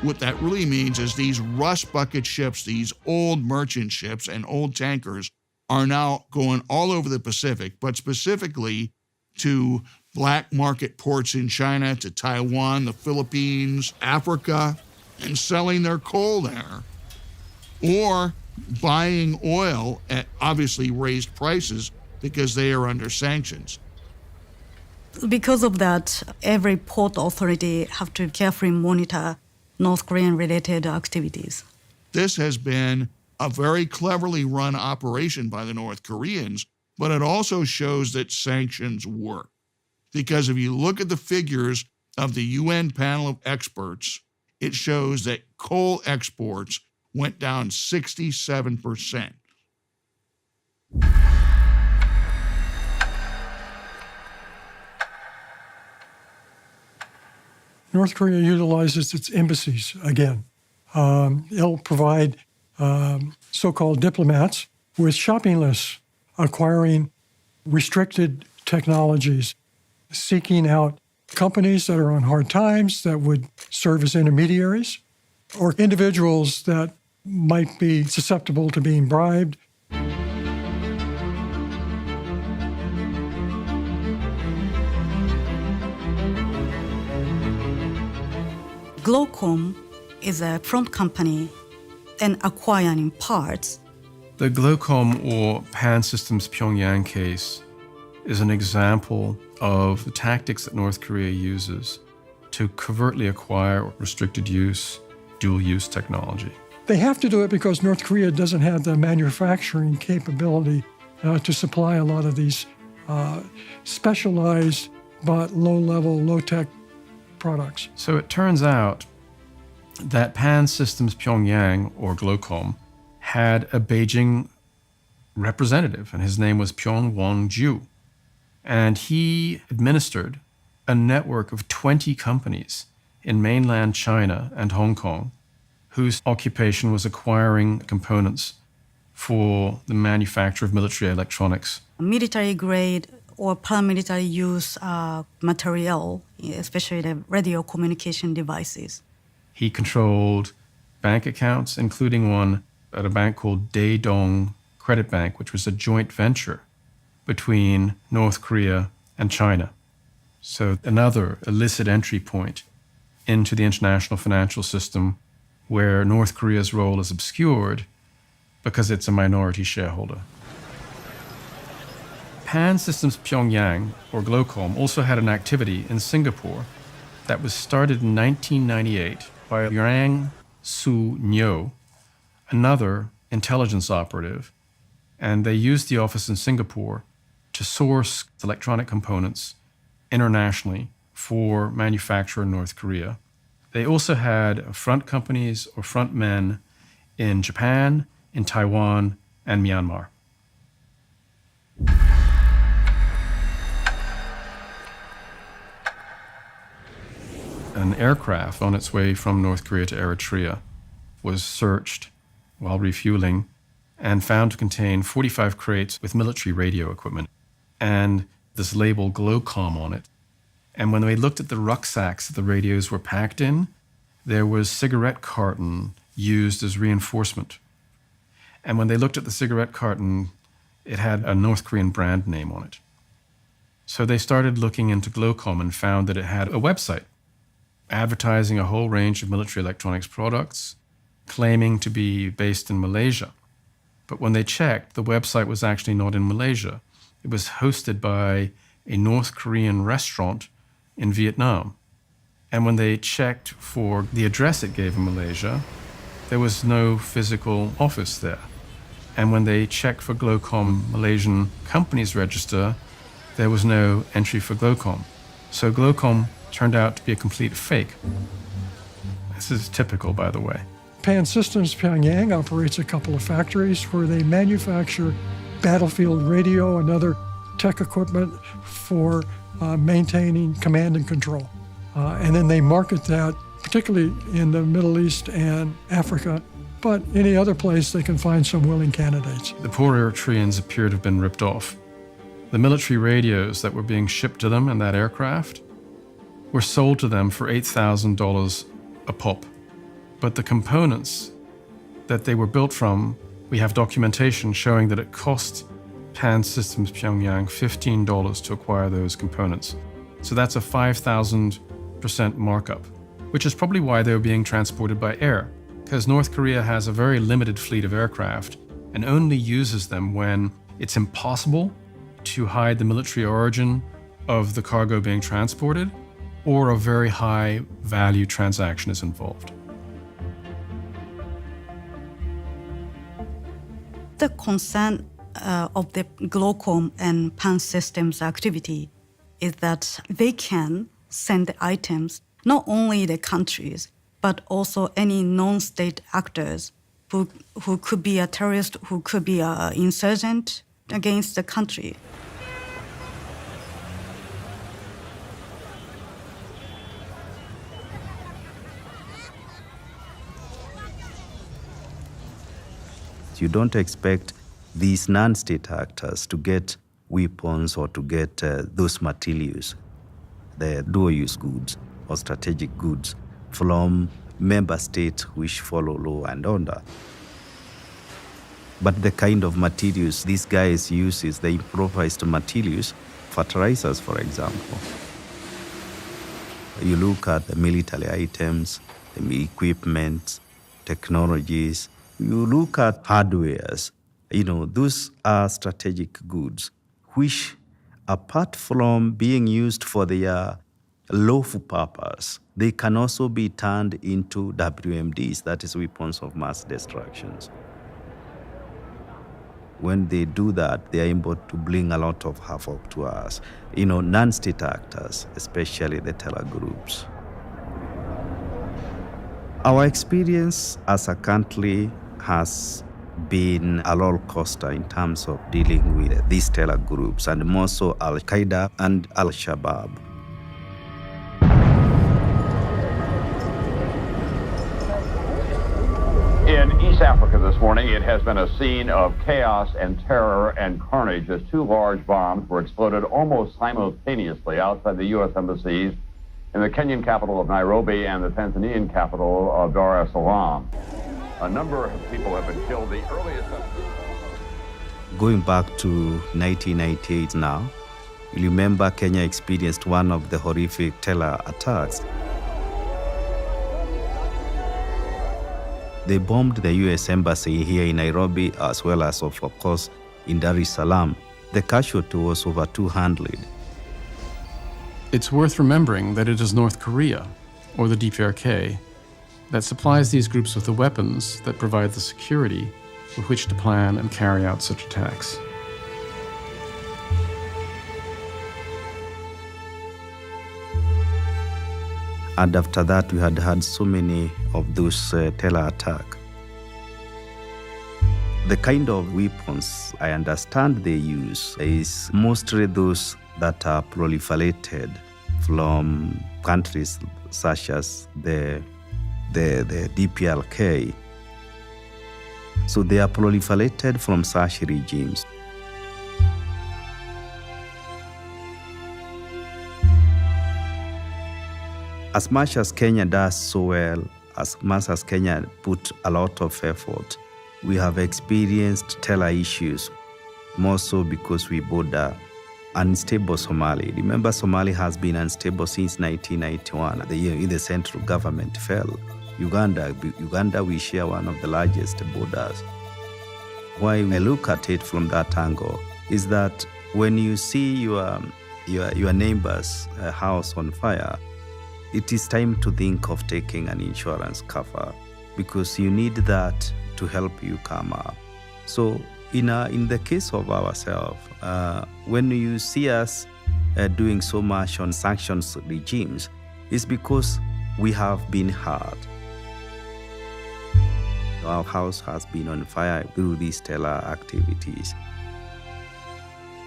What that really means is these rust bucket ships, these old merchant ships and old tankers are now going all over the Pacific, but specifically to black market ports in China, to Taiwan, the Philippines, Africa, and selling their coal there, or buying oil at obviously raised prices because they are under sanctions. Because of that, every port authority have to carefully monitor North Korean-related activities. This has been a very cleverly run operation by the North Koreans, but it also shows that sanctions work. Because if you look at the figures of the UN panel of experts, it shows that coal exports went down 67%. North Korea utilizes its embassies again. It'll provide so-called diplomats with shopping lists, acquiring restricted technologies, seeking out companies that are on hard times that would serve as intermediaries, or individuals that might be susceptible to being bribed. Glowcom is a front company and acquiring parts. The Glowcom or Pan Systems Pyongyang case is an example of the tactics that North Korea uses to covertly acquire restricted use, dual-use technology. They have to do it because North Korea doesn't have the manufacturing capability to supply a lot of these specialized but low-level, low-tech products. So it turns out that Pan Systems Pyongyang, or Glowcom, had a Beijing representative, and his name was Pyong Won-ju. And he administered a network of 20 companies in mainland China and Hong Kong, whose occupation was acquiring components for the manufacture of military electronics. Military-grade or paramilitary use material, especially the radio communication devices. He controlled bank accounts, including one at a bank called Daedong Credit Bank, which was a joint venture between North Korea and China. So another illicit entry point into the international financial system where North Korea's role is obscured because it's a minority shareholder. Pan Systems Pyongyang, or Glowcom, also had an activity in Singapore that was started in 1998 by Yang Su Nyo, another intelligence operative, and they used the office in Singapore to source electronic components internationally for manufacture in North Korea. They also had front companies or front men in Japan, in Taiwan, and Myanmar. An aircraft on its way from North Korea to Eritrea was searched while refueling and found to contain 45 crates with military radio equipment and this label Glowcom on it. And when they looked at the rucksacks that the radios were packed in, there was cigarette carton used as reinforcement. And when they looked at the cigarette carton, it had a North Korean brand name on it. So they started looking into Glocom and found that it had a website advertising a whole range of military electronics products, claiming to be based in Malaysia. But when they checked, the website was actually not in Malaysia. It was hosted by a North Korean restaurant in Vietnam. And when they checked for the address it gave in Malaysia, there was no physical office there. And when they checked for Glocom Malaysian Companies Register, there was no entry for Glocom. So Glocom turned out to be a complete fake. This is typical, by the way. Pan Systems Pyongyang operates a couple of factories where they manufacture battlefield radio and other tech equipment for maintaining command and control. And then they market that, particularly in the Middle East and Africa, but any other place they can find some willing candidates. The poor Eritreans appear to have been ripped off. The military radios that were being shipped to them in that aircraft were sold to them for $8,000 a pop. But the components that they were built from, we have documentation showing that it cost Pan Systems Pyongyang $15 to acquire those components. So that's a 5,000% markup, which is probably why they were being transported by air, because North Korea has a very limited fleet of aircraft and only uses them when it's impossible to hide the military origin of the cargo being transported or a very high value transaction is involved. The concern of the Glocom and Pan Systems activity is that they can send the items, not only the countries, but also any non-state actors who could be a terrorist, who could be an insurgent against the country. You don't expect these non-state actors to get weapons or to get those materials, the dual-use goods or strategic goods, from member states which follow law and order. But the kind of materials these guys use is the improvised materials, fertilizers, for example. You look at the military items, the equipment, technologies, you look at hardwares, those are strategic goods, which apart from being used for their lawful purpose, they can also be turned into WMDs, that is weapons of mass destruction. When they do that, they are able to bring a lot of havoc to us. Non-state actors, especially the terror groups. Our experience as a country has been a roller coaster in terms of dealing with these terror groups, and more so Al-Qaeda and Al-Shabaab. In East Africa this morning, it has been a scene of chaos and terror and carnage as two large bombs were exploded almost simultaneously outside the U.S. embassies in the Kenyan capital of Nairobi and the Tanzanian capital of Dar es Salaam. A number of people have been killed. The earliest... Going back to 1998 now, you remember Kenya experienced one of the horrific terror attacks. They bombed the U.S. embassy here in Nairobi, as well as, of course, in Dar es Salaam. The casualty was over 200. It's worth remembering that it is North Korea, or the DPRK, that supplies these groups with the weapons that provide the security with which to plan and carry out such attacks. And after that, we had so many of those terror attacks. The kind of weapons I understand they use is mostly those that are proliferated from countries such as the DPRK. So they are proliferated from such regimes. As much as Kenya does so well, as much as Kenya put a lot of effort, we have experienced terror issues, more so because we border unstable Somali. Remember, Somalia has been unstable since 1991, the year in the central government fell. Uganda, we share one of the largest borders. Why I look at it from that angle is that when you see your neighbor's house on fire, it is time to think of taking an insurance cover because you need that to help you come up. So in the case of ourselves, when you see us doing so much on sanctions regimes, it's because we have been hurt. Our house has been on fire through these stellar activities.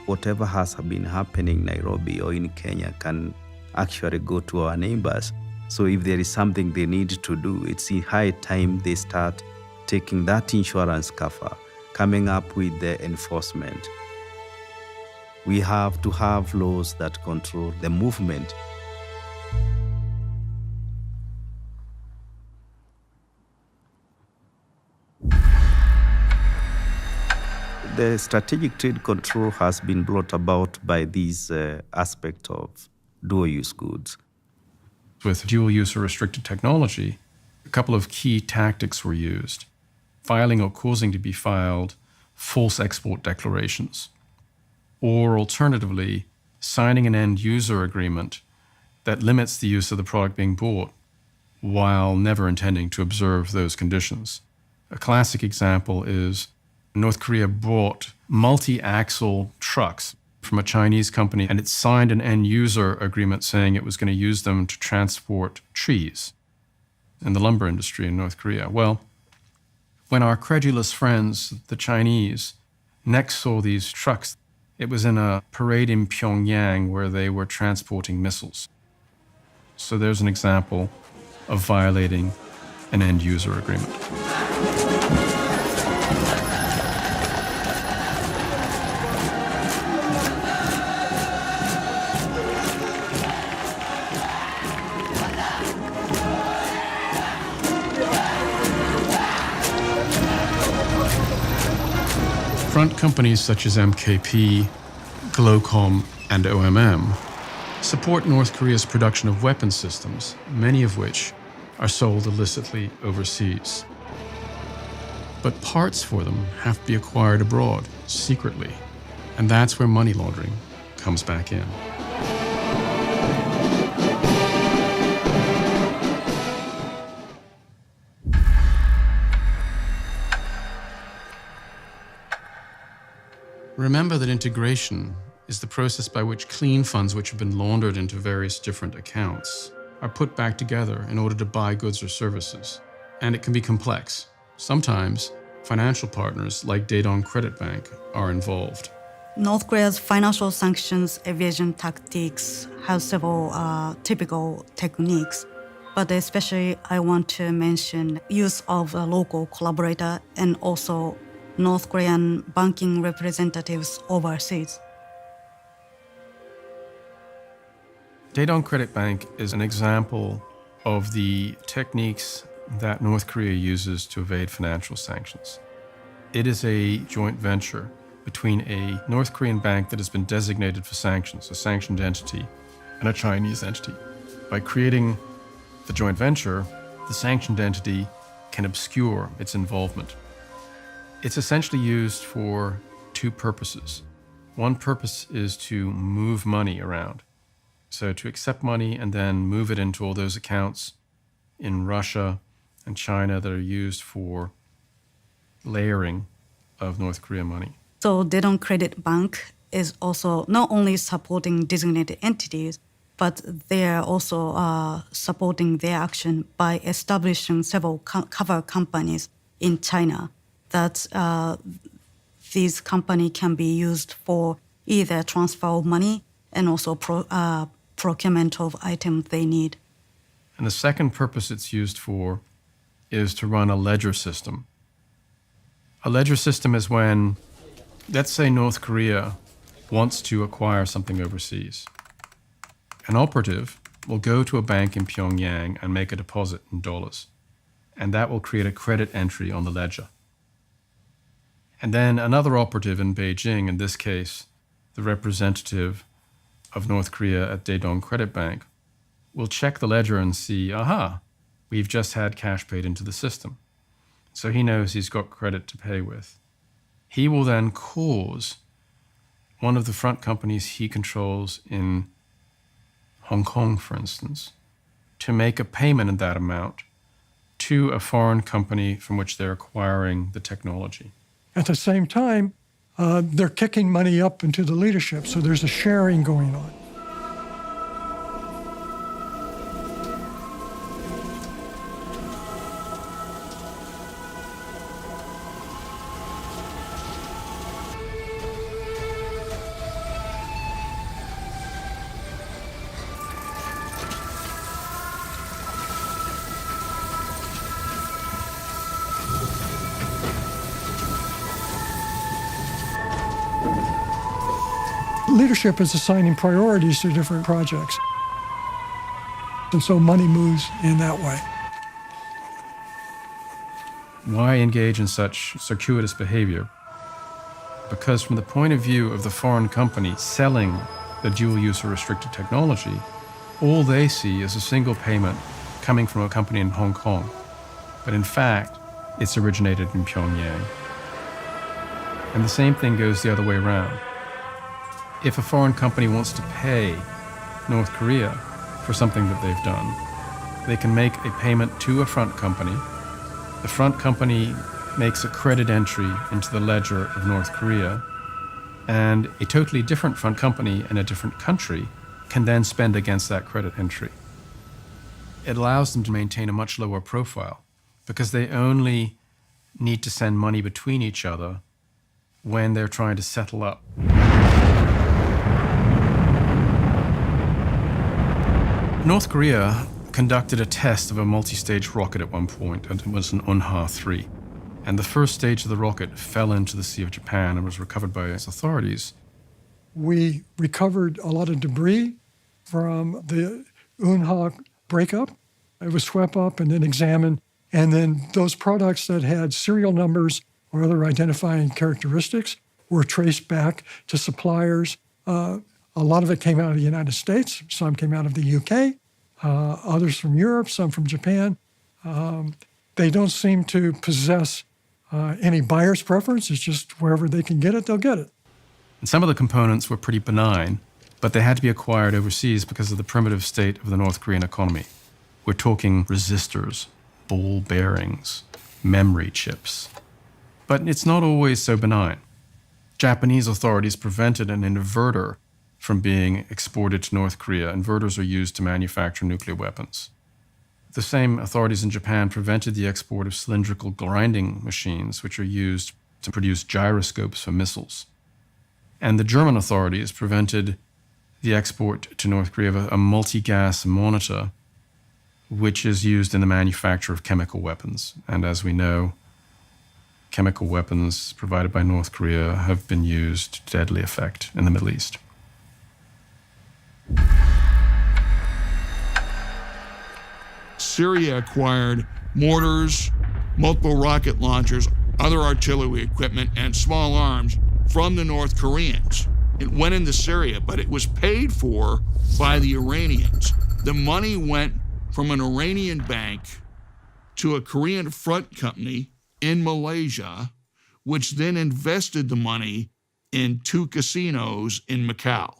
Whatever has been happening in Nairobi or in Kenya can actually go to our neighbors. So if there is something they need to do, it's high time they start taking that insurance cover, coming up with the enforcement. We have to have laws that control the movement. The strategic trade control has been brought about by these aspects of dual-use goods. With dual-use or restricted technology, a couple of key tactics were used. Filing or causing to be filed false export declarations, or alternatively, signing an end-user agreement that limits the use of the product being bought while never intending to observe those conditions. A classic example is North Korea bought multi-axle trucks from a Chinese company, and it signed an end-user agreement saying it was going to use them to transport trees in the lumber industry in North Korea. Well, when our credulous friends, the Chinese, next saw these trucks, it was in a parade in Pyongyang where they were transporting missiles. So there's an example of violating an end-user agreement. Front companies such as MKP, Glocom, and OMM support North Korea's production of weapon systems, many of which are sold illicitly overseas. But parts for them have to be acquired abroad, secretly, and that's where money laundering comes back in. Remember that integration is the process by which clean funds which have been laundered into various different accounts are put back together in order to buy goods or services. And it can be complex. Sometimes financial partners like Daedong Credit Bank are involved. North Korea's financial sanctions evasion tactics have several typical techniques, but especially I want to mention use of a local collaborator and also North Korean banking representatives overseas. Daedong Credit Bank is an example of the techniques that North Korea uses to evade financial sanctions. It is a joint venture between a North Korean bank that has been designated for sanctions, a sanctioned entity, and a Chinese entity. By creating the joint venture, the sanctioned entity can obscure its involvement. It's essentially used for two purposes. One purpose is to move money around. So to accept money and then move it into all those accounts in Russia and China that are used for layering of North Korea money. So Daedong Credit Bank is also not only supporting designated entities, but they are also supporting their action by establishing several cover companies in China that these companies can be used for either transfer of money and also procurement of items they need. And the second purpose it's used for is to run a ledger system. A ledger system is when, let's say North Korea wants to acquire something overseas. An operative will go to a bank in Pyongyang and make a deposit in dollars, and that will create a credit entry on the ledger. And then another operative in Beijing, in this case, the representative of North Korea at Daedong Credit Bank, will check the ledger and see, aha, we've just had cash paid into the system. So he knows he's got credit to pay with. He will then cause one of the front companies he controls in Hong Kong, for instance, to make a payment in that amount to a foreign company from which they're acquiring the technology. At the same time, they're kicking money up into the leadership, so there's a sharing going on. Leadership is assigning priorities to different projects. And so money moves in that way. Why engage in such circuitous behavior? Because from the point of view of the foreign company selling the dual-use or restricted technology, all they see is a single payment coming from a company in Hong Kong. But in fact, it's originated in Pyongyang. And the same thing goes the other way around. If a foreign company wants to pay North Korea for something that they've done, they can make a payment to a front company. The front company makes a credit entry into the ledger of North Korea, and a totally different front company in a different country can then spend against that credit entry. It allows them to maintain a much lower profile because they only need to send money between each other when they're trying to settle up. North Korea conducted a test of a multi-stage rocket at one point, and it was an Unha-3. And the first stage of the rocket fell into the Sea of Japan and was recovered by its authorities. We recovered a lot of debris from the Unha breakup. It was swept up and then examined. And then those products that had serial numbers or other identifying characteristics were traced back to suppliers. A lot of it came out of the United States, some came out of the UK, others from Europe, some from Japan. They don't seem to possess any buyer's preference. It's just wherever they can get it, they'll get it. And some of the components were pretty benign, but they had to be acquired overseas because of the primitive state of the North Korean economy. We're talking resistors, ball bearings, memory chips. But it's not always so benign. Japanese authorities prevented an inverter from being exported to North Korea. Inverters are used to manufacture nuclear weapons. The same authorities in Japan prevented the export of cylindrical grinding machines, which are used to produce gyroscopes for missiles. And the German authorities prevented the export to North Korea of a multi-gas monitor, which is used in the manufacture of chemical weapons. And as we know, chemical weapons provided by North Korea have been used to deadly effect in the Middle East. Syria acquired mortars, multiple rocket launchers, other artillery equipment, and small arms from the North Koreans. It went into Syria, but it was paid for by the Iranians. The money went from an Iranian bank to a Korean front company in Malaysia, which then invested the money in 2 casinos in Macau.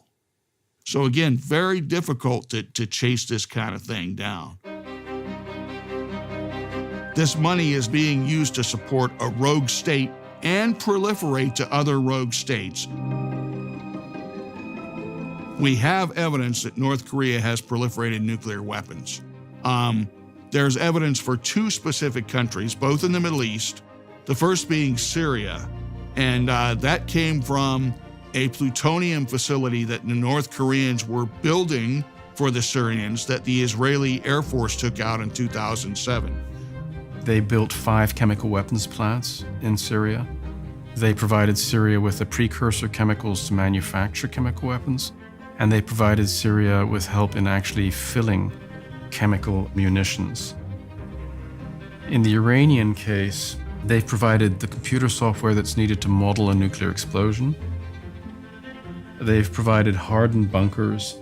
So again, very difficult to chase this kind of thing down. This money is being used to support a rogue state and proliferate to other rogue states. We have evidence that North Korea has proliferated nuclear weapons. There's evidence for 2 specific countries, both in the Middle East, the first being Syria, and that came from a plutonium facility that the North Koreans were building for the Syrians that the Israeli Air Force took out in 2007. They built 5 chemical weapons plants in Syria. They provided Syria with the precursor chemicals to manufacture chemical weapons, and they provided Syria with help in actually filling chemical munitions. In the Iranian case, they've provided the computer software that's needed to model a nuclear explosion. They've provided hardened bunkers,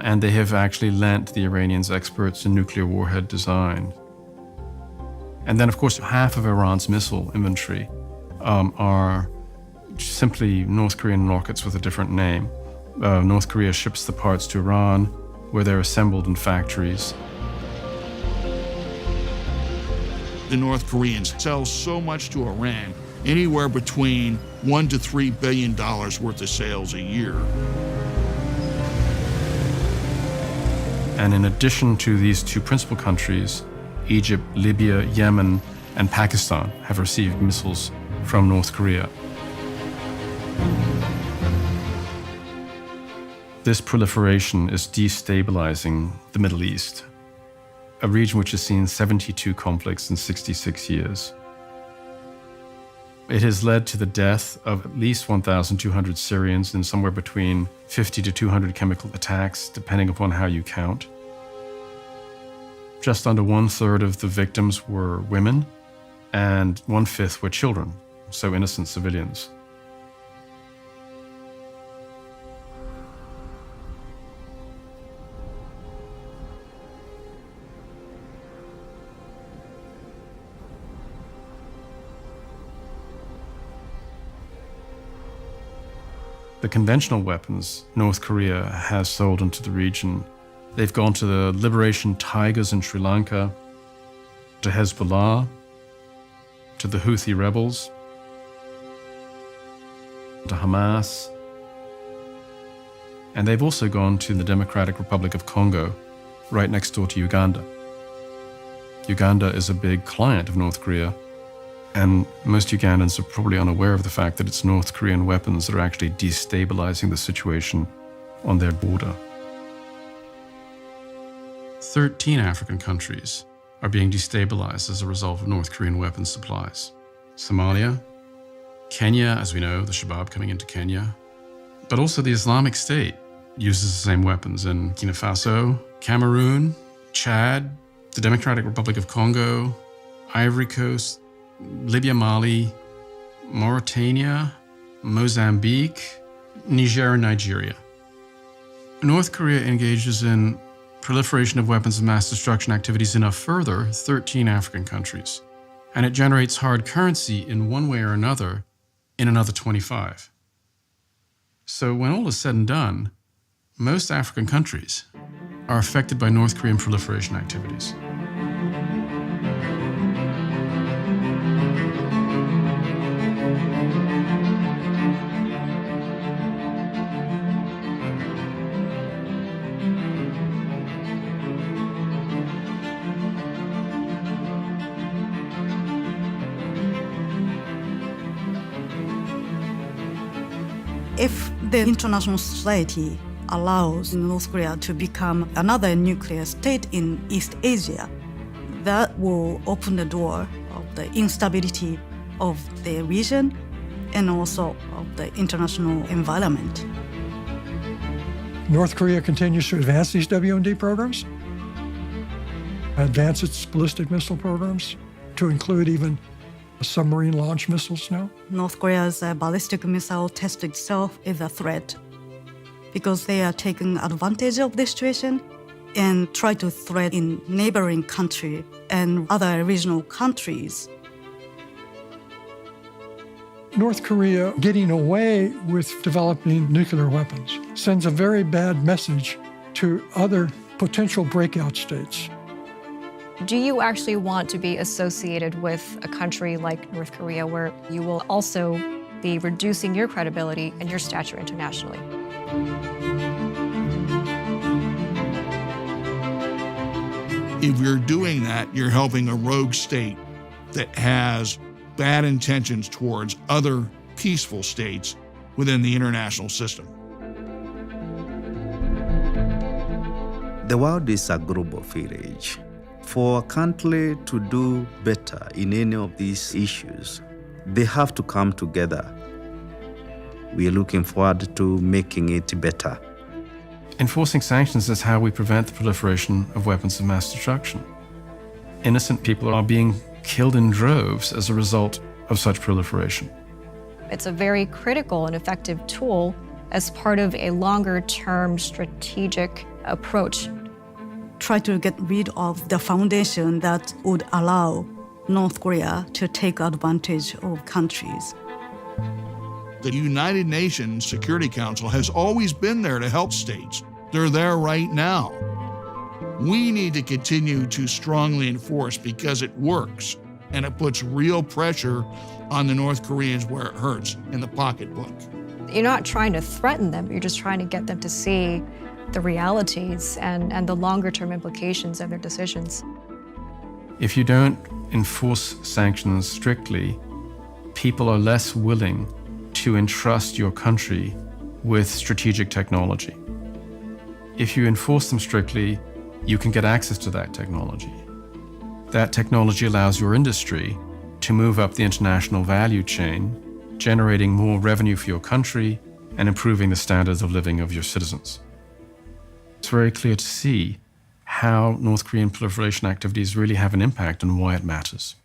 and they have actually lent the Iranians experts in nuclear warhead design. And then, of course, half of Iran's missile inventory are simply North Korean rockets with a different name. North Korea ships the parts to Iran, where they're assembled in factories. The North Koreans sell so much to Iran, anywhere between $1 to $3 billion worth of sales a year. And in addition to these two principal countries, Egypt, Libya, Yemen, and Pakistan have received missiles from North Korea. This proliferation is destabilizing the Middle East, a region which has seen 72 conflicts in 66 years. It has led to the death of at least 1,200 Syrians and somewhere between 50 to 200 chemical attacks, depending upon how you count. Just under 1/3 of the victims were women, and 1/5 were children, so innocent civilians. The conventional weapons North Korea has sold into the region, they've gone to the Liberation Tigers in Sri Lanka, to Hezbollah, to the Houthi rebels, to Hamas, and they've also gone to the Democratic Republic of Congo, right next door to Uganda. Uganda is a big client of North Korea, and most Ugandans are probably unaware of the fact that it's North Korean weapons that are actually destabilizing the situation on their border. 13 African countries are being destabilized as a result of North Korean weapons supplies. Somalia, Kenya, as we know, the Shabab coming into Kenya, but also the Islamic State uses the same weapons in Burkina Faso, Cameroon, Chad, the Democratic Republic of Congo, Ivory Coast, Libya, Mali, Mauritania, Mozambique, Niger, and Nigeria. North Korea engages in proliferation of weapons of mass destruction activities in a further 13 African countries, and it generates hard currency in one way or another in another 25. So when all is said and done, most African countries are affected by North Korean proliferation activities. If the international society allows North Korea to become another nuclear state in East Asia, that will open the door of the instability of the region and also of the international environment. North Korea continues to advance these WMD programs, advance its ballistic missile programs to include even submarine launch missiles now. North Korea's ballistic missile test itself is a threat because they are taking advantage of the situation and try to threaten neighboring country and other regional countries. North Korea getting away with developing nuclear weapons sends a very bad message to other potential breakout states. Do you actually want to be associated with a country like North Korea where you will also be reducing your credibility and your stature internationally? If you're doing that, you're helping a rogue state that has bad intentions towards other peaceful states within the international system. The world is a global village. For a country to do better in any of these issues, they have to come together. We are looking forward to making it better. Enforcing sanctions is how we prevent the proliferation of weapons of mass destruction. Innocent people are being killed in droves as a result of such proliferation. It's a very critical and effective tool as part of a longer-term strategic approach. Try to get rid of the foundation that would allow North Korea to take advantage of countries. The United Nations Security Council has always been there to help states. They're there right now. We need to continue to strongly enforce because it works and it puts real pressure on the North Koreans where it hurts, in the pocketbook. You're not trying to threaten them, you're just trying to get them to see the realities and the longer-term implications of their decisions. If you don't enforce sanctions strictly, people are less willing to entrust your country with strategic technology. If you enforce them strictly, you can get access to that technology. That technology allows your industry to move up the international value chain, generating more revenue for your country and improving the standards of living of your citizens. It's very clear to see how North Korean proliferation activities really have an impact and why it matters.